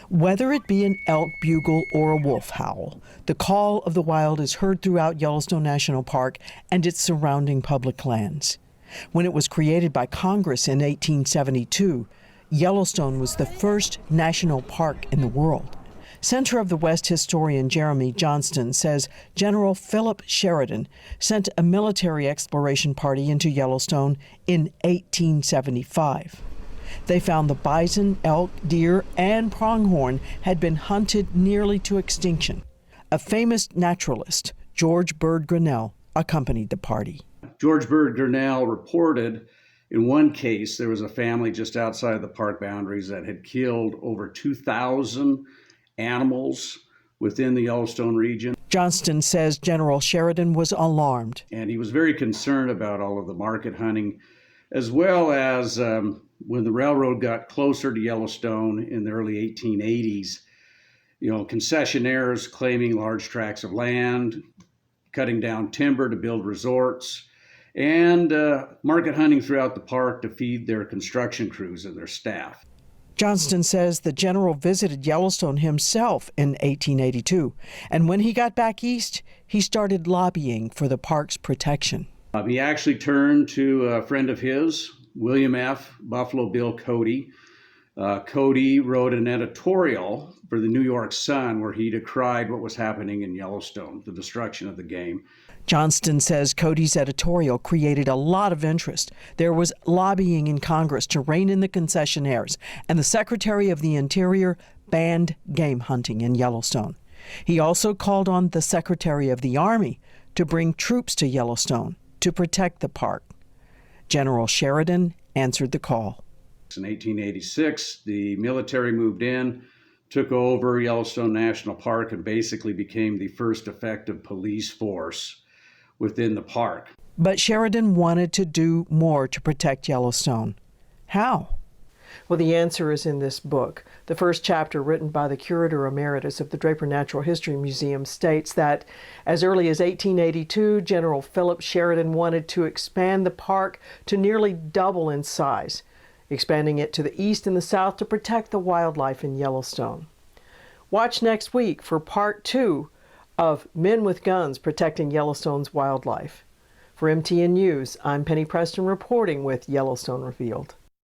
Whether it be an elk bugle or a wolf howl, the call of the wild is heard throughout Yellowstone National Park and its surrounding public lands. When it was created by Congress in 1872, Yellowstone was the first national park in the world. Center of the West historian Jeremy Johnston says General Philip Sheridan sent a military exploration party into Yellowstone in 1875. They found the bison, elk, deer, and pronghorn had been hunted nearly to extinction. A famous naturalist, George Bird Grinnell, accompanied the party. George Bird Grinnell reported in one case there was a family just outside the park boundaries that had killed over 2,000 animals within the Yellowstone region. Johnston says General Sheridan was alarmed. And he was very concerned about all of the market hunting, as well as when the railroad got closer to Yellowstone in the early 1880s, concessionaires claiming large tracts of land, cutting down timber to build resorts, and market hunting throughout the park to feed their construction crews and their staff. Johnston says the general visited Yellowstone himself in 1882, and when he got back east, he started lobbying for the park's protection. He actually turned to a friend of his, William F. Buffalo Bill Cody. Cody wrote an editorial for the New York Sun where he decried what was happening in Yellowstone, the destruction of the game. Johnston says Cody's editorial created a lot of interest. There was lobbying in Congress to rein in the concessionaires, and the Secretary of the Interior banned game hunting in Yellowstone. He also called on the Secretary of the Army to bring troops to Yellowstone to protect the park. General Sheridan answered the call. In 1886, the military moved in, took over Yellowstone National Park, and basically became the first effective police force within the park. But Sheridan wanted to do more to protect Yellowstone. How? Well, the answer is in this book. The first chapter, written by the curator emeritus of the Draper Natural History Museum, states that as early as 1882, General Philip Sheridan wanted to expand the park to nearly double in size, expanding it to the east and the south to protect the wildlife in Yellowstone. Watch next week for part 2 of Men with Guns Protecting Yellowstone's Wildlife. For MTN News, I'm Penny Preston reporting with Yellowstone Revealed.